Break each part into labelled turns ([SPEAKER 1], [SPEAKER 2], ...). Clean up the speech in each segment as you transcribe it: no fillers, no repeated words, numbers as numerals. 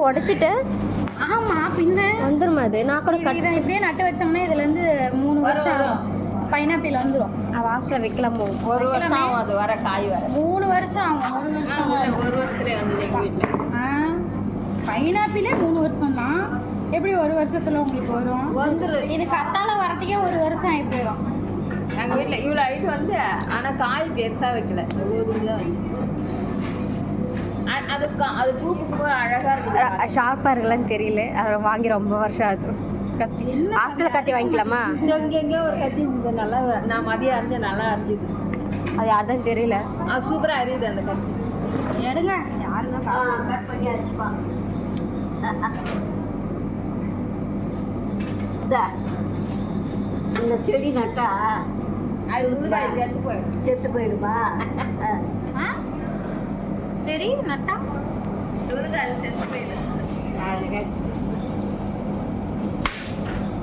[SPEAKER 1] உடைச்சிட்டேன்.
[SPEAKER 2] ஆமாம், பின்ன
[SPEAKER 1] வந்துருமா அது? நான் கூட
[SPEAKER 2] இதை இப்படியே நட்டு வச்சோம்னா இதுலேருந்து 3 வருஷம் ஆகும். பைனாப்பிள் வந்துடும்.
[SPEAKER 1] வாசலில் வைக்கலாமோ?
[SPEAKER 3] 1 வருஷம் ஆகும் அது வர காய் வர.
[SPEAKER 2] 3 வருஷம் ஆகும்.
[SPEAKER 3] 1 வருஷத்துலேயே வந்தது எங்கள் வீட்டில்.
[SPEAKER 2] பைனாப்பிளே 3 வருஷம் தான். எப்படி 1 வருஷத்தில் உங்களுக்கு வரும்?
[SPEAKER 3] வந்துடும்.
[SPEAKER 2] இது கத்தால வரத்துக்கே 1 வருஷம் ஆகி போயிடும்.
[SPEAKER 3] எங்கள் வீட்டில் இவ்வளோ ஹைட் வந்து, ஆனால் காய் பெருசாக வைக்கல, கோதுமை தான் வச்சு. அது பூக்கு அழகாக இருக்குது.
[SPEAKER 1] ஷார்ப்பாக இருக்கலான்னு தெரியல. அதை வாங்கி ரொம்ப வருஷம் ஆகுது. கத்தி ஹாஸ்டலில் கத்தி வாங்கிக்கலாமா?
[SPEAKER 3] எங்கெங்கே ஒரு கத்தி இருந்தது, நல்லா நான் மதியம் அரிஞ்சு நல்லா அரிஞ்சுது.
[SPEAKER 1] அது யாருதான் தெரியல.
[SPEAKER 3] அது சூப்பராக அறியுது அந்த கத்தி.
[SPEAKER 2] எடுங்க, யாரும் தான்
[SPEAKER 4] கட் பண்ணி வச்சுப்பான். இந்த செடி நட்டா
[SPEAKER 3] அது ஊறுகாய்
[SPEAKER 4] செத்து போயிடுமா?
[SPEAKER 2] சரி நட்டா
[SPEAKER 3] ஊறுகாய் செத்து போயிடும்.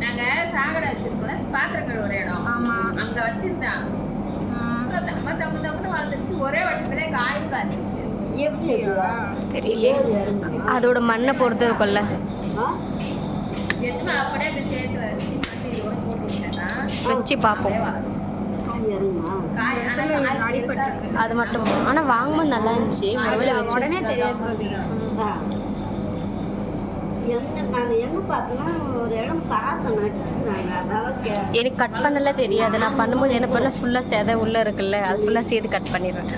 [SPEAKER 3] நாங்கள் சாகடை வச்சிருக்கோம்ல, பாத்திரங்கள் ஒரு இடம்.
[SPEAKER 2] ஆமாம்,
[SPEAKER 3] அங்கே வச்சிருந்தேன். தம்மு வளர்ந்துச்சு. ஒரே வருஷத்துலேயே காயும் காய்ச்சிச்சு.
[SPEAKER 4] எப்படி
[SPEAKER 1] தெரியல. அதோட மண்ணை பொறுத்து இருக்கும்ல.
[SPEAKER 3] எதுவுமே அப்படியே அப்படி சேர்த்து வச்சு மண்ணு இதோட போட்டு விட்டேன்னா
[SPEAKER 1] வச்சு பார்ப்போம்.
[SPEAKER 3] காய் ஆனால் அடிப்பட்டு
[SPEAKER 1] அது மட்டும். ஆனால் வாங்கும்போது நல்லா இருந்துச்சு. முதல்ல வச்சு
[SPEAKER 2] உடனே தெரியாது.
[SPEAKER 4] நான் எங்கே பார்த்தேன்னா ஒரு இடம் சாசம் நட்டுருந்தாங்க. அதாவது
[SPEAKER 1] எனக்கு கட் பண்ணல தெரியாது. நான் பண்ணும்போது என்ன பண்ண ஃபுல்லாக செதை உள்ளே இருக்குல்ல, அது ஃபுல்லாக சேர்த்து கட் பண்ணிடுறேன்.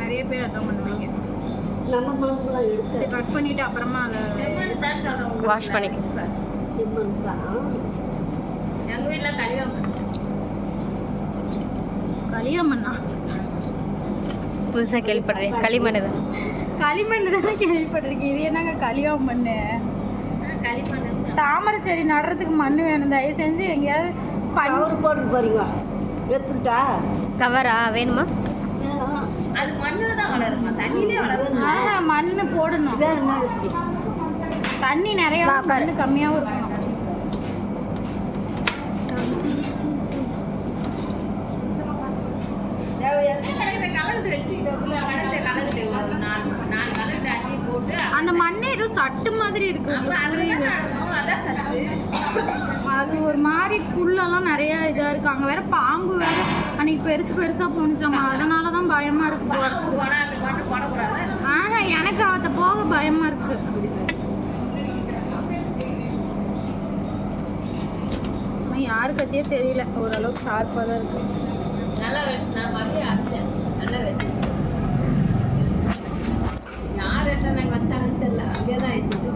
[SPEAKER 2] நிறைய பேர் அதான் பண்ணுவாங்க.
[SPEAKER 4] நம்ம மண்புலாம் எடுத்து
[SPEAKER 2] கட் பண்ணிட்டு அப்புறமா அதை
[SPEAKER 1] வாஷ் பண்ணிக்க.
[SPEAKER 4] செம்மண் தான்
[SPEAKER 3] எங்கள் வீட்டில்
[SPEAKER 2] களியம்மண்ணா
[SPEAKER 1] புதுசாக கேள்விப்படுறேன். களிமண் தான்.
[SPEAKER 2] களிமண் தானே கேள்விப்பட்டிருக்கேன். இது என்னங்க களிமண்?
[SPEAKER 3] களிமண்
[SPEAKER 2] தாமரை செடி நடுறதுக்கு மண் வேணும். தயவு செஞ்சு எங்கேயாவது
[SPEAKER 4] பவுர் போட்டு போறீங்க எடுத்துட்டா
[SPEAKER 1] கவரா வேணுமா?
[SPEAKER 3] அது மண்ணில் தான் வளருமா? தண்ணியிலே வளருமா?
[SPEAKER 2] மண் போடணும்.
[SPEAKER 4] வேறு என்ன இருக்கு?
[SPEAKER 2] தண்ணி நிறைய மண் கம்மியாகவும் இருக்கணும். அந்த மண்ணே ஏதோ சட்டு மாதிரி இருக்கு. அது ஒரு மாதிரி புல்லெல்லாம் நிறைய இதா இருக்கு. அங்க வேற பாம்பு வேற அன்னைக்கு பெருசு பெருசா போனுச்சாமா. அதனாலதான் பயமா இருக்கு. எனக்கு அவத்த போக பயமா இருக்கு. யாரு கத்தியே தெரியல. ஓரளவுக்கு ஷார்ப்பா தான் இருக்கு.
[SPEAKER 3] நல்லா நான் மறுபடியும் அரைச்சேன். நல்லா வச்சு யார் எட்ட நாங்கள் வச்சாங்கன்னு தெரியல. அங்கே தான் இருந்துச்சு.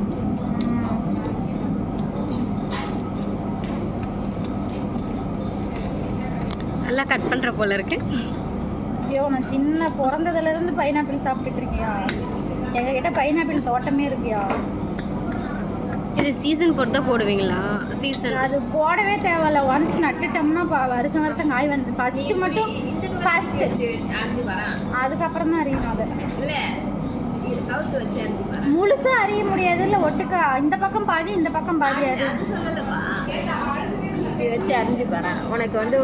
[SPEAKER 1] நல்லா கட் பண்ணுற போல இருக்கு.
[SPEAKER 2] ஐயோ, நான் சின்ன பிறந்ததுலேருந்து பைனாப்பிள் சாப்பிட்டுட்டு இருக்கியா? எங்ககிட்ட பைனாப்பிள் தோட்டமே இருக்கியா?
[SPEAKER 1] இது சீசன் பொறுத்து தான் போடுவீங்களா? சீசன்
[SPEAKER 2] அது போடவே தேவையில்ல. ஒன்ஸ் நட்டுட்டோம்னா வருஷம் வருஷம் காய் வந்து ஃபஸ்ட்டு மட்டும் ஃபஸ்ட்டு
[SPEAKER 3] அரிஞ்சு வரேன்.
[SPEAKER 2] அதுக்கப்புறம் தான் அறியணும். அது
[SPEAKER 3] இல்லை கவுத்து வச்சு அரிஞ்சு வரேன்.
[SPEAKER 2] முழுசாக அறிய முடியாது. இல்லை ஒட்டுக்கா இந்த பக்கம் பாதி இந்த பக்கம் பாதி அறியும்.
[SPEAKER 3] அது சொல்லலப்பா. இப்படி வச்சு அரிஞ்சு வரேன். உனக்கு வந்து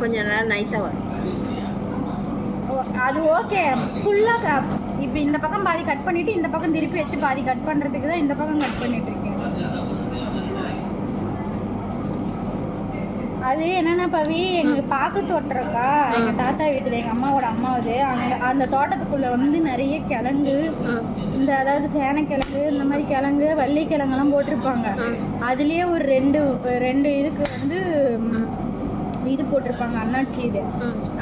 [SPEAKER 3] கொஞ்சம் நல்லா நைஸாக வரும்.
[SPEAKER 2] அது ஓகே. ஃபுல்லாக இப்போ இந்த பக்கம் பாதி கட் பண்ணிவிட்டு இந்த பக்கம் திருப்பி வச்சு பாதி கட் பண்ணுறதுக்கு தான் இந்த பக்கம் கட் பண்ணிட்டு இருக்கேன். அது என்னென்னா பவி, எங்களுக்கு பாக்கு தோட்டம் இருக்கா எங்கள் தாத்தா வீட்டில், எங்கள் அம்மாவோட அம்மாவது. அந்த தோட்டத்துக்குள்ளே வந்து நிறைய கிழங்கு, இந்த அதாவது சேனைக்கிழங்கு, இந்த மாதிரி கிழங்கு, வள்ளிக்கிழங்கெல்லாம் போட்டிருப்பாங்க. அதுலேயே ஒரு ரெண்டு இதுக்கு வந்து இது போட்டிருப்பாங்க, அண்ணாச்சி இது.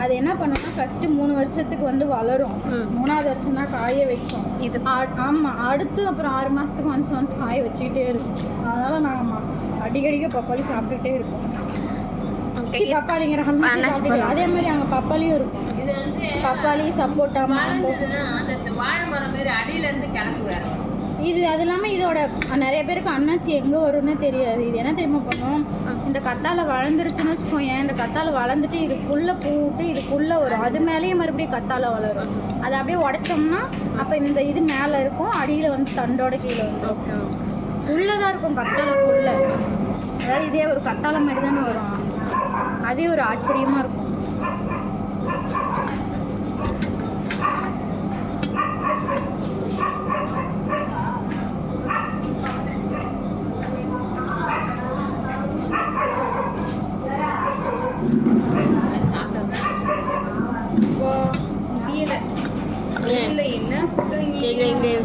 [SPEAKER 2] அது என்ன பண்ணுவோம்னா ஃபஸ்ட்டு 3 வருஷத்துக்கு வந்து வளரும். 3ஆவது வருஷம் தான் காய வைக்கும் இது. ஆமாம், அடுத்து அப்புறம் 6 மாதத்துக்கு ஒன்ஸ் காய வச்சுக்கிட்டே இருக்கும். அதனால் நாங்கள் அடிக்கடிக்க பப்பாளி சாப்பிட்டுட்டே இருக்கோம். பப்பாளிங்கிற அதே மாதிரி அங்கே பப்பாளியும் இருக்கும். பப்பாளி, சப்போட்டா, மேங்கோ.
[SPEAKER 3] அந்த வாழை மரம் மாதிரி அடியிலேருந்து கிழங்கு வேற.
[SPEAKER 2] இது அது இல்லாமல் இதோட நிறைய பேருக்கு அண்ணாச்சி எங்கே வரும்னு தெரியாது. இது என்ன தெரியுமா பண்ணும், இந்த கத்தாழை வளர்ந்துருச்சுன்னு வச்சுக்கோங்க. இந்த கத்தாழை வளர்ந்துட்டு இதுக்குள்ளே பூட்டு இதுக்குள்ளே வரும். அது மேலேயே மறுபடியும் கத்தாழை வளரும். அதை அப்படியே உடைச்சோம்னா அப்போ இந்த இது மேலே இருக்கும், அடியில் வந்து தண்டோட கீழே வந்துடும். உள்ளதாக இருக்கும் கத்தாழைக்குள்ளே. அதாவது இதே ஒரு கத்தாழை மாதிரி தானே வரும். அதே ஒரு ஆச்சரியமாக இருக்கும்.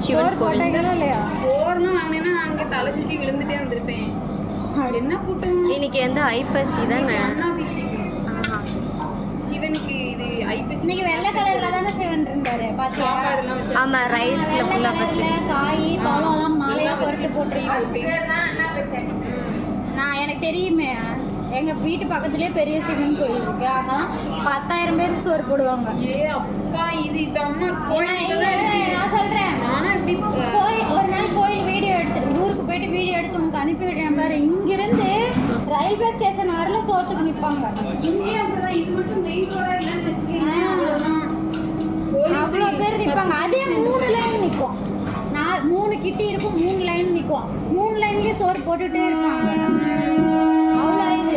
[SPEAKER 1] சிவன் கோவில்.
[SPEAKER 2] போட்டாங்களா இல்லையா?
[SPEAKER 3] சோறுனா வாங்கினேன்னா அங்கே தலை சுற்றி விழுந்துட்டே வந்திருப்பேன். என்ன கூட்டம்
[SPEAKER 1] இன்னைக்கு வந்து ஐப்பசி தானே.
[SPEAKER 3] அன்னாபிஷேகம் சிவனுக்கு. இது ஐப்பசி
[SPEAKER 2] இன்னைக்கு வெள்ளை கலர்ல தானே சிவன் இருந்தாரு பாத்தியா?
[SPEAKER 3] சாப்பாடுலாம் வச்சு
[SPEAKER 1] ஆமா, ரைஸ்ல
[SPEAKER 2] வெள்ளை
[SPEAKER 1] ஃபுல்லா
[SPEAKER 2] கலர்ல
[SPEAKER 1] வச்சு
[SPEAKER 2] காய் பழம் எல்லாம் மாலையா போட்டு போட்டு
[SPEAKER 3] அன்னாபிஷேகம்.
[SPEAKER 2] நான் எனக்கு தெரியுமே, எங்க வீட்டு பக்கத்துலயே பெரிய சிவன் கோயில் இருக்கு. அங்கெல்லாம் 10,000 பேருக்கு சோறு போடுவாங்க.
[SPEAKER 3] அப்பா இது அம்மா
[SPEAKER 2] நான்
[SPEAKER 3] கோயில்.
[SPEAKER 2] நான் சொல்றேன்,
[SPEAKER 3] நானும் இப்படி
[SPEAKER 2] ஒரு நாள் கோயில் வீடியோ எடுத்து ஊருக்கு போயிட்டு வீடியோ எடுத்து உனக்கு அனுப்பி விடுறேன் பாரு. இங்கிருந்து ரயில்வே ஸ்டேஷன் வரல சோத்துக்கு நிப்பாங்க.
[SPEAKER 3] இங்கேயும் அப்படிதான். இது மட்டும் மெயின் ரோடா இல்லைன்னு வச்சுக்கோங்க, அவ்வளோதான்.
[SPEAKER 2] அவ்வளோ பேர் நிற்பாங்க. அதே 3 லைன் நிற்கும். 3 கிட்டி இருக்கும், 3 லைன் நிற்கும். 3 லைன்லயே சோறு போட்டுட்டே இருப்பாங்க. அவ்வளோ இது.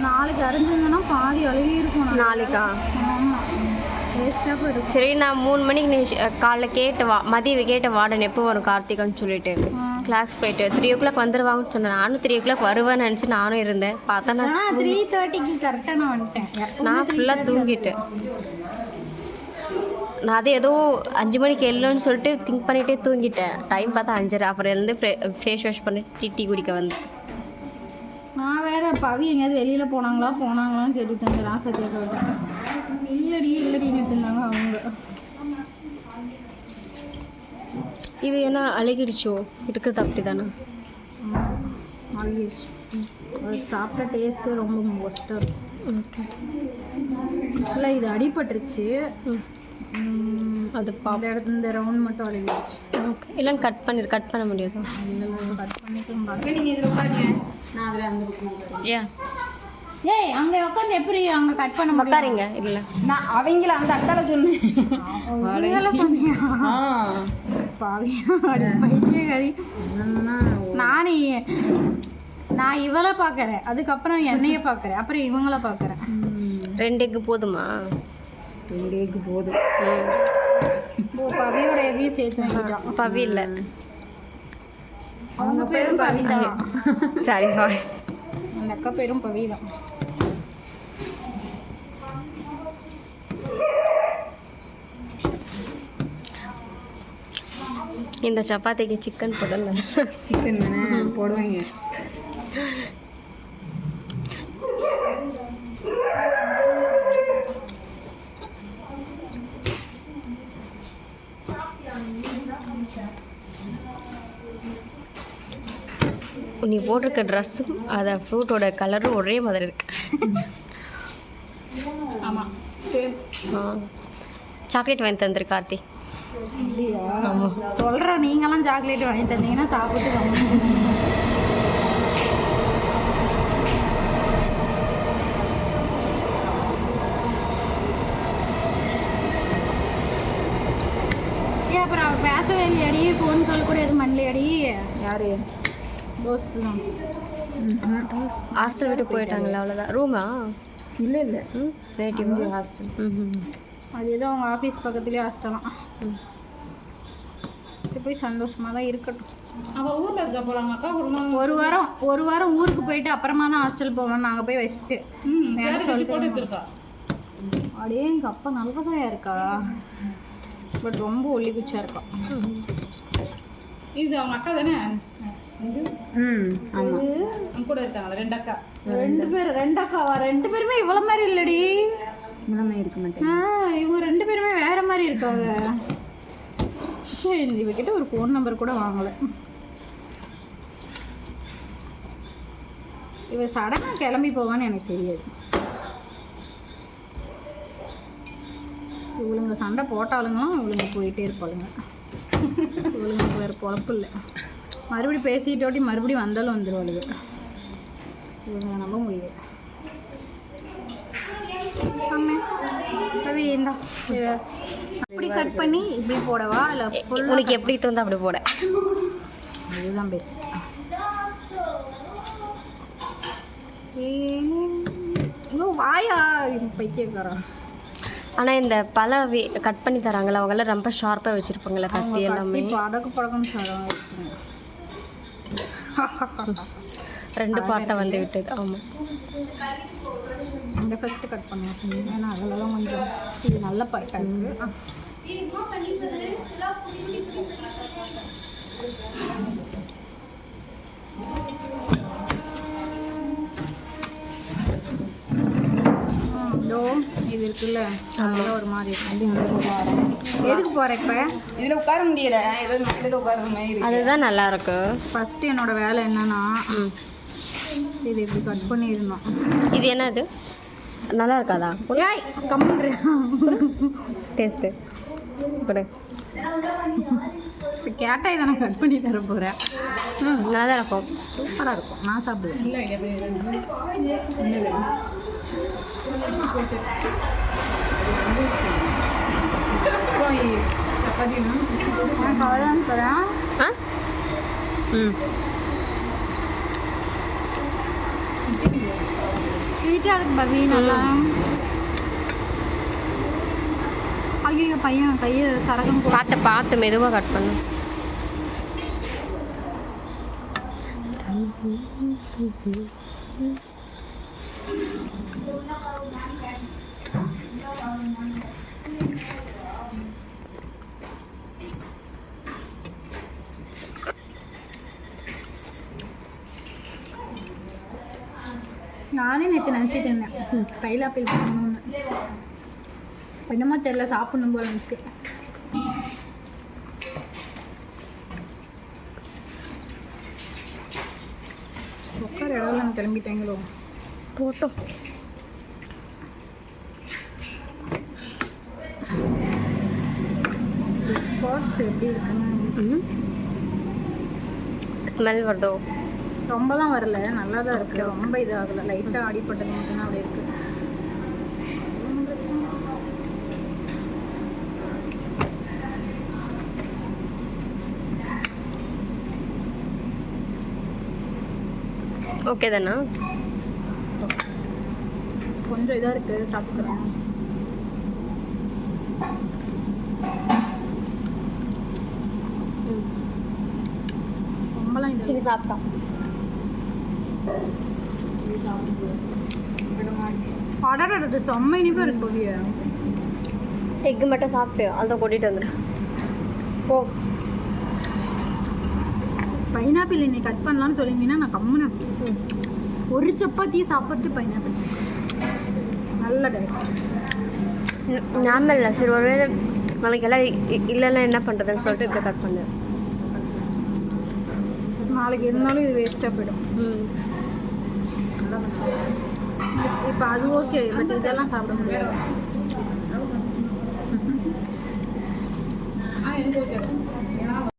[SPEAKER 2] நாளைக்கு அரைஞ்சிருந்தேன்னா பாதி அழுகி இருக்கும்.
[SPEAKER 1] நாளைக்கா?
[SPEAKER 2] ஆமாம், வேஸ்ட்டாக போயிடும்.
[SPEAKER 1] சரி, நான் 3 மணிக்கு நீ காலைல கேட்ட மதியம் கேட்ட வார்டன் எப்போ வரும் கார்த்திகான்னு சொல்லிட்டு கிளாஸ் போயிட்டு 3 o'clock வந்துடுவாங்கன்னு சொன்னேன். நானும் 3 o'clock வருவேன்னு நினச்சி நானும் இருந்தேன். பார்த்தா நான்
[SPEAKER 2] 3:30க்கு கரெக்டாக நான் வந்துட்டேன்.
[SPEAKER 1] நான் ஃபுல்லாக தூங்கிட்டேன். நான் அது ஏதோ 5 மணிக்கு இல்லைன்னு சொல்லிட்டு திங்க் பண்ணிகிட்டே தூங்கிட்டேன். டைம் பார்த்தா 5:30. அப்புறம் இருந்து ஃபேஸ் வாஷ் பண்ணிட்டு டீ குடிக்க வந்தேன்.
[SPEAKER 2] நான் வேற பவி எங்கேயாவது வெளியில் போனாங்களான்னு கேட்டுட்டு இருந்தேன். நான் சத்தியா கேட்டேன். இல்லடின்னு இருந்தாங்க அவங்க.
[SPEAKER 1] இது என்ன அழுகிடுச்சோ? இருக்கிறது அப்படி தானே
[SPEAKER 2] அழுகிடுச்சு. அதுக்கு சாப்பிட்ட டேஸ்ட்டே ரொம்ப மோஸ்ட்டாக இருக்கும்.
[SPEAKER 1] ஓகே.
[SPEAKER 2] இல்லை, இது அடிபட்டுருச்சு.
[SPEAKER 1] அது
[SPEAKER 2] இந்த ரவுண்ட் மட்டும் அழுகிடுச்சு.
[SPEAKER 1] ஓகே. இல்லைன்னு கட் பண்ண முடியாதா?
[SPEAKER 2] கட் பண்ணிக்கலாம்.
[SPEAKER 3] நீங்கள் இதில் உட்காருங்க, நான் அதில் அந்த பக்கம்
[SPEAKER 1] ஏன்
[SPEAKER 2] ஏய், அங்கே உட்காந்து எப்படி அங்கே கட் பண்ண முடியும்?
[SPEAKER 1] உட்காருங்க. இல்லை,
[SPEAKER 3] நான் அவங்கள அந்த அக்கால சொன்னேன்.
[SPEAKER 2] சொன்னீங்க பாவியா பைத்தியக்காரி. நான் இவளை பார்க்குறேன், அதுக்கப்புறம் என்னைய பார்க்குறேன், அப்புறம் இவங்கள பார்க்குறேன்.
[SPEAKER 1] 2 எக்கு போதுமா?
[SPEAKER 3] 2 எக்கு போதும்.
[SPEAKER 2] ஓ, பவியோட எதையும் சேர்த்து வாங்கிட்டான்.
[SPEAKER 1] பவி இல்லை,
[SPEAKER 2] அவங்க பேரும் பவி தான்.
[SPEAKER 1] Sorry sorry.
[SPEAKER 2] அந்த அக்கா பேரும் பவி தான்.
[SPEAKER 1] இந்த சப்பாத்திக்கு சிக்கன் போடல.
[SPEAKER 3] சிக்கன் தானே போடுவாங்க.
[SPEAKER 1] நீ போட்டிருக்க ட்ரெஸ்ஸும் அதை ஃப்ரூட்டோட கலரும் ஒரே மாதிரி இருக்கு.
[SPEAKER 2] ஆமாம், சேம்.
[SPEAKER 1] சாக்லேட் வாங்கி தந்துரு கார்த்தி.
[SPEAKER 2] அப்படியா?
[SPEAKER 1] ஆமாம்.
[SPEAKER 2] சொல்கிறேன், நீங்களாம் சாக்லேட் வாங்கி தந்தீங்கன்னா சாப்பிட்டு கம்மி. ஏன் அப்புறம் அவள் பேசவே இல்லையாடி? ஃபோன் கால் கூட எதுவும் பண்ணலையாடி?
[SPEAKER 3] யாரு?
[SPEAKER 2] தோஸ்து தான்.
[SPEAKER 1] ஹாஸ்டல் விட்டு போயிட்டாங்களா? அவ்வளோதான். ரூமா?
[SPEAKER 3] இல்லை இல்லை,
[SPEAKER 1] ரிலேட்டிவ்
[SPEAKER 3] ஹாஸ்டல்.
[SPEAKER 2] அது ஏதோ அவங்க ஆஃபீஸ் பக்கத்துலேயே ஹாஸ்டலாம். சரி, போய் சந்தோஷமாக தான் இருக்கட்டும்.
[SPEAKER 3] அவள் ஊரில் இருக்கா போகிறாங்கக்கா.
[SPEAKER 2] ஒரு வாரம் ஊருக்கு போயிட்டு அப்புறமா தான் ஹாஸ்டல் போவோம். நாங்கள் போய் வச்சுட்டு
[SPEAKER 3] இருக்கா.
[SPEAKER 2] அப்படியே எங்கள் அப்பா நல்லதாக இருக்கா, பட் ரொம்ப ஒல்லி குச்சா இருக்கா.
[SPEAKER 3] இது அவங்க அக்கா தானே? ஆமாம், கூட இருக்காங்க 2 அக்கா.
[SPEAKER 2] 2 அக்காவா? 2 பேருமே இவ்வளோ மாதிரி இல்லடி.
[SPEAKER 3] இவ்வளோ இருக்க மாட்டேன்.
[SPEAKER 2] இவங்க 2 பேருமே வேற மாதிரி இருக்காங்க. சரி, இவகிட்ட ஒரு ஃபோன் நம்பர் கூட வாங்கலை. இவ சடனாக கிளம்பி போவான்னு எனக்கு தெரியாது. இவளுங்க சண்டை போட்டாளுங்களும் இவளுங்க போயிட்டே இருப்பாளுங்க. இவளுங்களுக்கு வேறு பொழப்பு இல்லை. மறுபடியும் பேசிட்டோட்டி மறுபடியும் வந்தாலும் வந்துடுவாளுங்க. இவங்க நம்ப முடியாது. அப்படி கட் பண்ணி இப்படி போடவா இல்லை
[SPEAKER 1] உனக்கு எப்படி தோணுதோ அப்படி போட.
[SPEAKER 2] இதுதான் பெஸ்ட். வாயா பைத்தியக்காரா.
[SPEAKER 1] ஆனால் இந்த பல கட் பண்ணி தராங்களா அவங்களாம் ரொம்ப ஷார்ப்பாக வச்சுருப்பாங்களே கத்தி எல்லாமே.
[SPEAKER 2] இப்போ அடக்கு பழக்கம் சாரம்.
[SPEAKER 1] 2 பார்ட்டாக வந்து விட்டது. ஆமாம்,
[SPEAKER 2] இந்த ஃபஸ்ட்டு கட் பண்ணுவோம். ஏன்னா அதிலலாம் கொஞ்சம் இது நல்ல பட்டாக இருக்குது. இது இருக்குல்ல, அதெல்லாம் ஒரு மாதிரி எதுக்கு போகிறேன் இப்போ? இதில் உட்கார முடியல, ஏதோ இதில் உட்கார மாதிரி.
[SPEAKER 1] அதுதான் நல்லா இருக்கு.
[SPEAKER 2] ஃபஸ்ட்டு என்னோட வேலை என்னன்னா, இது இப்படி கட் பண்ணிடணும்.
[SPEAKER 1] இது என்னது நல்லா இருக்காதா?
[SPEAKER 2] ஏய் கம்முன்றேன்.
[SPEAKER 1] டேஸ்ட்டு கொடு.
[SPEAKER 2] இப்போ கேட்டால் இதை நான் கட் பண்ணி தர போகிறேன்.
[SPEAKER 1] நல்லா தான் இருக்கும்,
[SPEAKER 2] சூப்பராக இருக்கும். நான் சாப்பிடுவேன். சப்பாத்தி கவலைன்னு தரேன்.
[SPEAKER 1] ஆ ம்
[SPEAKER 2] ஸ்வீட்டாக இருக்கு பவி, நல்லா. ஐயோ பையன் கையை சரகம்
[SPEAKER 1] பார்த்து மெதுவாக கட் பண்ணு.
[SPEAKER 2] நானே நேற்று நினச்சிட்டு இருந்தேன் பைலாப்பிள் பண்ணணும்னு. என்னமோ தெரியல, சாப்பிடணும் போல இருந்துச்சு. உட்கார இடத்துல நம்ம கிளம்பிட்டாங்களோ
[SPEAKER 1] போட்டோம்.
[SPEAKER 2] ஸ்பாட் எப்படி இருக்குன்னு
[SPEAKER 1] ஸ்மெல் வருதோ?
[SPEAKER 2] ரொம்பலாம் வரல, நல்லா தான் இருக்குது. ரொம்ப இதாகலை, லைட்டாக அடிப்பட்டது மட்டும்தான் அப்படி இருக்குது.
[SPEAKER 1] ஓகே தானா?
[SPEAKER 2] கொஞ்சம் இதாக இருக்குது, சாப்பிட்றேன். ரொம்பலாம்
[SPEAKER 1] சரி சாப்பிட்டா
[SPEAKER 2] அடடது செம்ம இனிப்பாக இருக்கு பவிய.
[SPEAKER 1] எக்கு மட்டும் சாப்பிட்டு அதை கொட்டிட்டு வந்துடு. ஓ
[SPEAKER 2] பைனாப்பிள் இன்னைக்கு கட் பண்ணலான்னு சொல்லியிருந்தீங்கன்னா நான் கம்முன்னு ஒரு சப்பாத்தியை சாப்பிட்டு பைனாப்பிள் நல்ல டயட்.
[SPEAKER 1] ஞாபகம் இல்லை, சரி ஒருவேளை நாளைக்கு எல்லாம் இல்லைன்னா என்ன பண்ணுறதுன்னு சொல்லிட்டு இப்போ கட் பண்ணு.
[SPEAKER 2] நாளைக்கு இருந்தாலும் இது வேஸ்ட்டாக போயிடும். இப்போ அது ஓகே, பட் இதெல்லாம் சாப்பிட முடியாது.